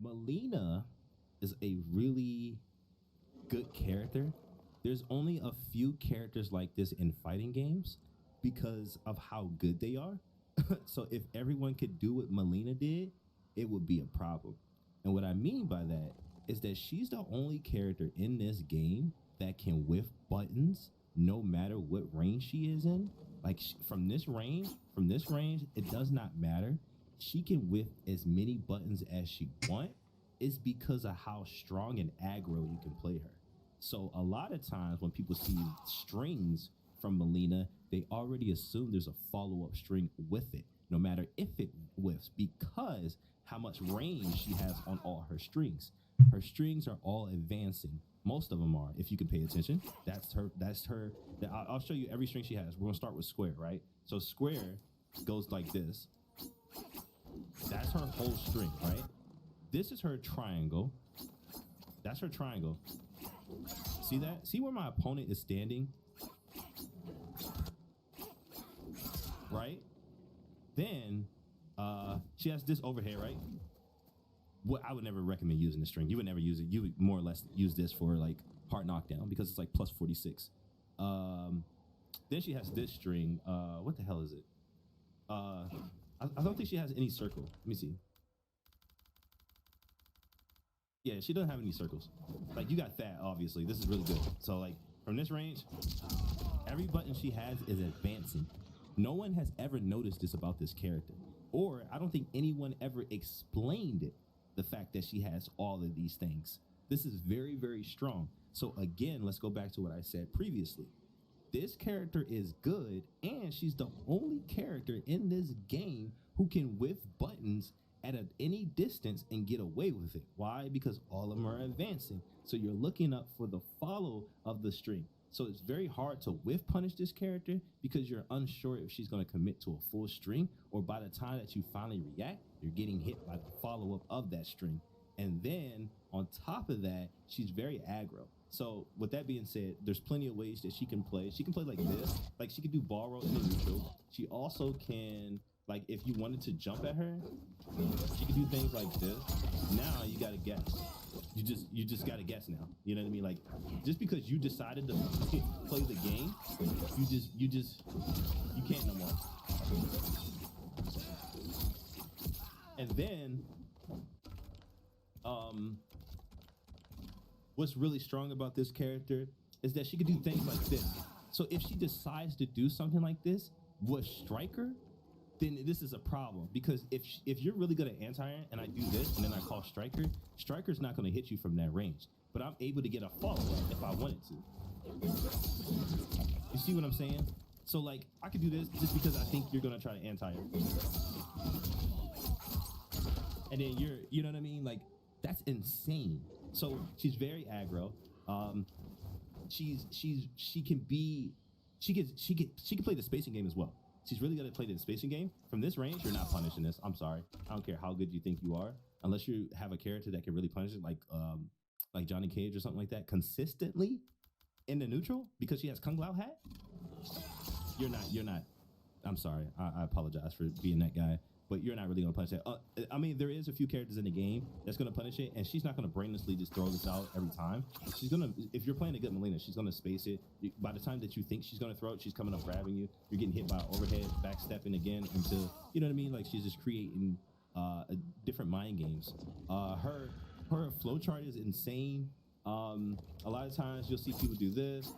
Mileena is a really good character. There's only a few characters like this in fighting games because of how good they are. So if everyone could do what Mileena did, it would be a problem. And what I mean by that is that she's the only character in this game that can whiff buttons no matter what range she is in. Like from this range, it does not matter. She can whiff as many buttons as she want. It's because of how strong and aggro you can play her. So a lot of times when people see strings from Mileena, they already assume there's a follow-up string with it, no matter if it whiffs, because how much range she has on all her strings. Her strings are all advancing. Most of them are, if you can pay attention. That's her. I'll show you every string she has. We're gonna start with square, right? So square goes like this. That's her whole string, right? This is her triangle. That's her triangle. See that? See where my opponent is standing? Right? Then she has this overhead, right? What I would never recommend using the string. You would never use it. You would more or less use this for like hard knockdown because it's like plus 46. Then she has this string. What the hell is it? I don't think she has any circle. Let me see. Yeah, she doesn't have any circles. Like you got that, obviously. This is really good. So like from this range, every button she has is advancing. No one has ever noticed this about this character. Or I don't think anyone ever explained it, the fact that she has all of these things. This is very, very strong. So again, let's go back to what I said previously. This character is good, and she's the only character in this game who can whiff buttons at any distance and get away with it. Why? Because all of them are advancing. So you're looking up for the follow of the string. So it's very hard to whiff punish this character because you're unsure if she's going to commit to a full string, or by the time that you finally react, you're getting hit by the follow-up of that string. And then on top of that, she's very aggro. So with that being said, there's plenty of ways that she can play. She can play like this. Like she can do ball roll in the neutral. She also can, like if you wanted to jump at her, she can do things like this. Now you gotta guess. You just gotta guess now. You know what I mean? Like just because you decided to play the game, you can't no more. And then what's really strong about this character is that she can do things like this. So if she decides to do something like this with Striker, then this is a problem, because if you're really good at anti-iron and I do this and then I call Striker, Striker's not going to hit you from that range, but I'm able to get a follow-up if I wanted to. You see what I'm saying? So like I could do this just because I think you're going to try to anti-iron, and then you know what I mean? Like that's insane. So she's very aggro. She can play the spacing game as well. She's really good at playing the spacing game. From this range, you're not punishing this. I'm sorry. I don't care how good you think you are, unless you have a character that can really punish it, like Johnny Cage or something like that, consistently in the neutral because she has Kung Lao hat. You're not. I'm sorry. I apologize for being that guy. But you're not really going to punish that. I mean, there is a few characters in the game that's going to punish it, and she's not going to brainlessly just throw this out every time. She's going to, if you're playing a good Mileena, she's going to space it. By the time that you think she's going to throw it, she's coming up grabbing you. You're getting hit by an overhead, backstepping again until, you know what I mean? Like she's just creating different mind games. Her flowchart is insane. A lot of times you'll see people do this,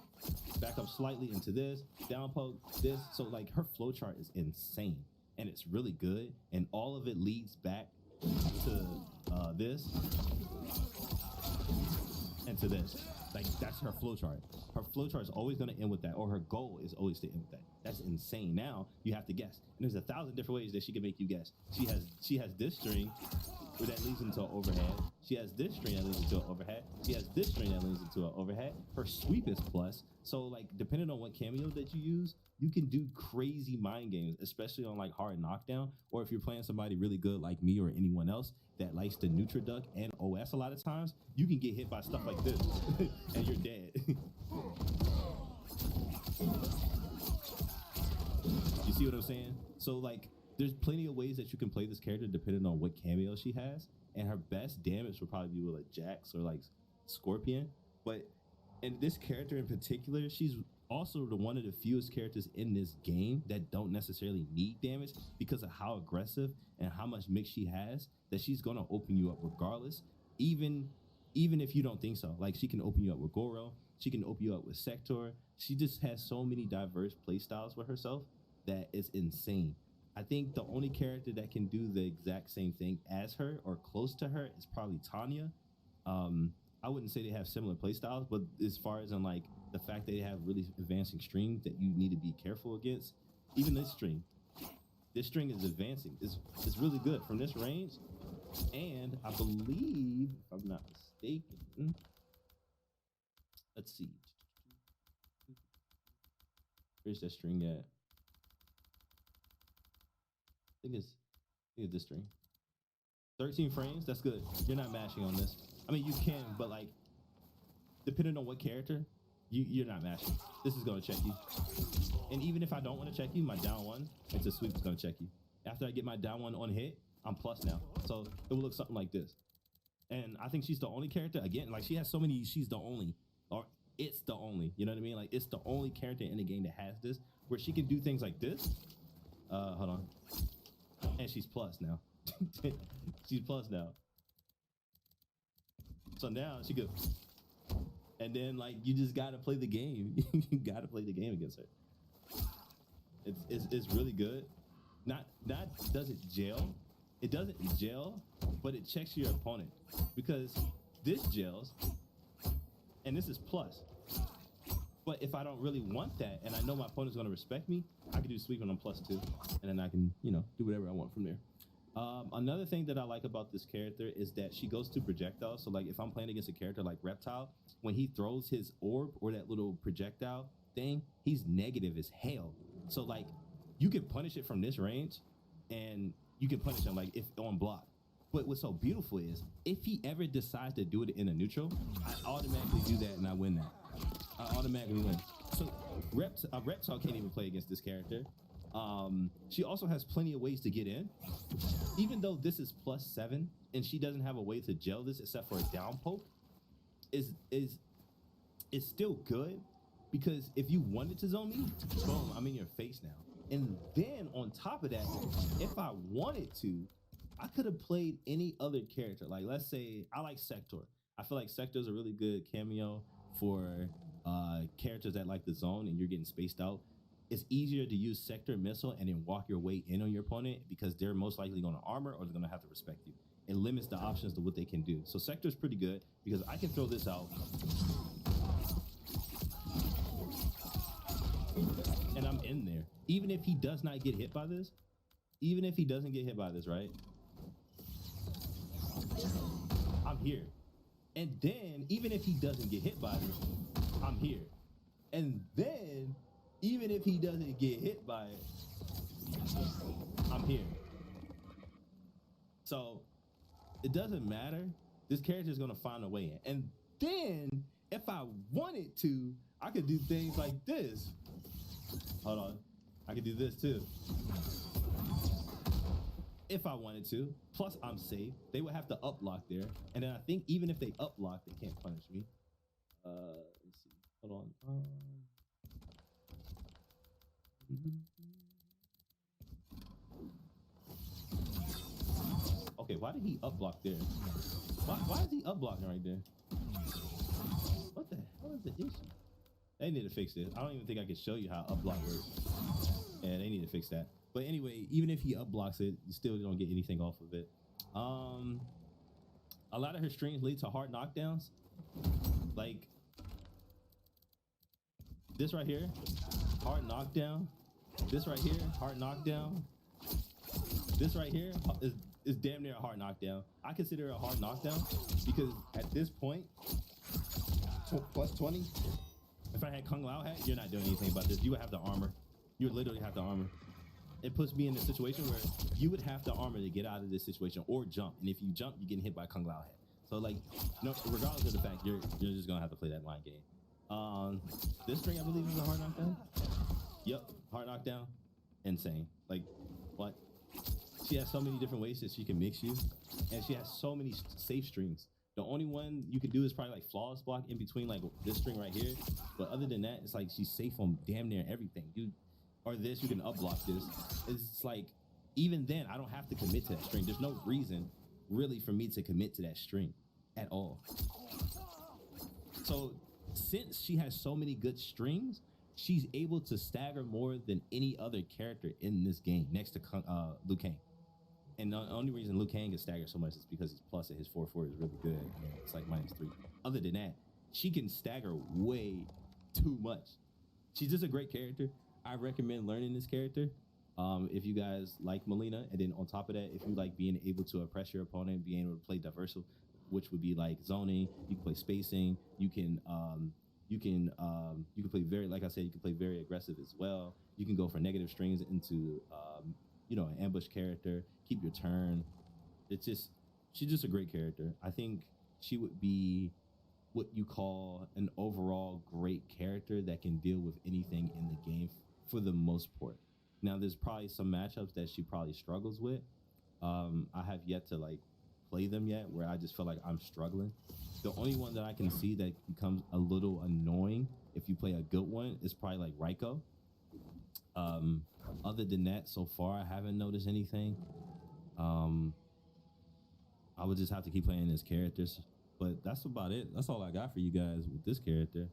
back up slightly into this, down poke, this. So like her flowchart is insane. And it's really good, and all of it leads back to this and to this. Like that's her flowchart. Her flowchart is always going to end with that, or her goal is always to end with that. That's insane. Now you have to guess, and there's 1,000 different ways that she can make you guess. She has this string that leads into an overhead. She has this string that leads into an overhead. She has this string that leads into an overhead. Her sweep is plus. So like depending on what cameo that you use, you can do crazy mind games, especially on like hard knockdown, or if you're playing somebody really good like me or anyone else that likes to neutral duck and OS a lot of times, you can get hit by stuff like this and you're dead. You see what I'm saying? So like there's plenty of ways that you can play this character depending on what cameo she has. and her best damage would probably be with like Jax or like Scorpion. But and this character in particular, she's also the one of the fewest characters in this game that don't necessarily need damage because of how aggressive and how much mix she has, that she's gonna open you up regardless, even if you don't think so. Like, she can open you up with Goro, she can open you up with Sector. She just has so many diverse play styles with herself that it's insane. I think the only character that can do the exact same thing as her or close to her is probably Tanya. I wouldn't say they have similar play styles, but as far as in like the fact that they have really advancing strings that you need to be careful against, even this string is advancing. It's really good from this range. And I believe, if I'm not mistaken, let's see. Where's that string at? I think it's this string. 13 frames, that's good. You're not mashing on this. I mean, you can, but like, depending on what character, you're not mashing. This is gonna check you. And even if I don't want to check you, my down one into sweep is gonna check you. After I get my down one on hit, I'm plus now. So it will look something like this. And I think she's the only character, again, like she has so many, she's the only, or it's the only, you know what I mean? Like it's the only character in the game that has this, where she can do things like this. Hold on. And she's plus now. She's plus now. So now she goes, and then like you just gotta play the game. You gotta play the game against her. It's really good. Not does it jail. It doesn't jail, but it checks your opponent because this jails, and this is plus. But if I don't really want that, and I know my opponent's gonna respect me, I can do sweep and I'm +2, and then I can, you know, do whatever I want from there. Another thing that I like about this character is that she goes to projectiles. So like if I'm playing against a character like Reptile, when he throws his orb or that little projectile thing, he's negative as hell. So like you can punish it from this range, and you can punish him like if on block. But what's so beautiful is if he ever decides to do it in a neutral, I automatically do that and I win that. I automatically win. So Reptile can't even play against this character. She also has plenty of ways to get in. Even though this is +7 and she doesn't have a way to gel this except for a down poke, is still good, because if you wanted to zone me, boom, I'm in your face now. And then on top of that, if I wanted to, I could have played any other character. Like let's say I like Sector. I feel like Sector is a really good cameo for characters that like the zone and you're getting spaced out. It's easier to use Sector Missile and then walk your way in on your opponent because they're most likely going to armor or they're going to have to respect you. It limits the options to what they can do. So Sector is pretty good because I can throw this out. And I'm in there. Even if he does not get hit by this, even if he doesn't get hit by this, right? I'm here. And then, even if he doesn't get hit by this, I'm here. And then, even if he doesn't get hit by it, I'm here. So, it doesn't matter. This character is going to find a way in. And then, if I wanted to, I could do things like this. Hold on. I could do this too. If I wanted to. Plus, I'm safe. They would have to up block there. And then I think even if they up block, they can't punish me. Let's see. Hold on. Okay, why did he up block there? Why is he up blocking right there? What the hell is the issue? They need to fix this. I don't even think I can show you how up block works. Yeah, they need to fix that. But anyway, even if he up blocks it, you still don't get anything off of it. A lot of her strings lead to hard knockdowns. Like this right here, hard knockdown. This right here, hard knockdown. This right here is damn near a hard knockdown. I consider it a hard knockdown because at this point, +20. If I had Kung Lao hat, you're not doing anything about this. You would have the armor. You would literally have the armor. It puts me in a situation where you would have the armor to get out of this situation or jump. And if you jump, you're getting hit by Kung Lao hat. So like, no, regardless of the fact, you're just gonna have to play that line game. This string, I believe, is a hard knockdown. Yep, hard knockdown. Insane. Like, what? She has so many different ways that she can mix you, and she has so many safe strings. The only one you could do is probably like flawless block in between like this string right here. But other than that, it's like she's safe on damn near everything. Or this, you can up block this. It's like, even then, I don't have to commit to that string. There's no reason really for me to commit to that string at all. So since she has so many good strings, she's able to stagger more than any other character in this game next to Liu Kang. And the only reason Liu Kang gets staggered so much is because his plus at his 4/4 is really good. And it's like -3. Other than that, she can stagger way too much. She's just a great character. I recommend learning this character if you guys like Mileena. And then on top of that, if you like being able to oppress your opponent, being able to play diversal, which would be like zoning, you can play spacing, you can play very, like I said, you can play very aggressive as well. You can go for negative strings into an ambush character, keep your turn. She's just a great character. I think she would be what you call an overall great character that can deal with anything in the game for the most part. Now, there's probably some matchups that she probably struggles with. I have yet to like play them yet where I just feel like I'm struggling. The only one that I can see that becomes a little annoying if you play a good one is probably like Raiko. Other than that, so far I haven't noticed anything. I would just have to keep playing his characters, but that's about it. That's all I got for you guys with this character.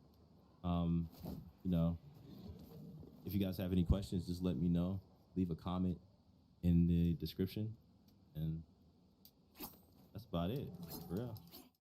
If you guys have any questions, just let me know. Leave a comment in the description, and that's about it, for real.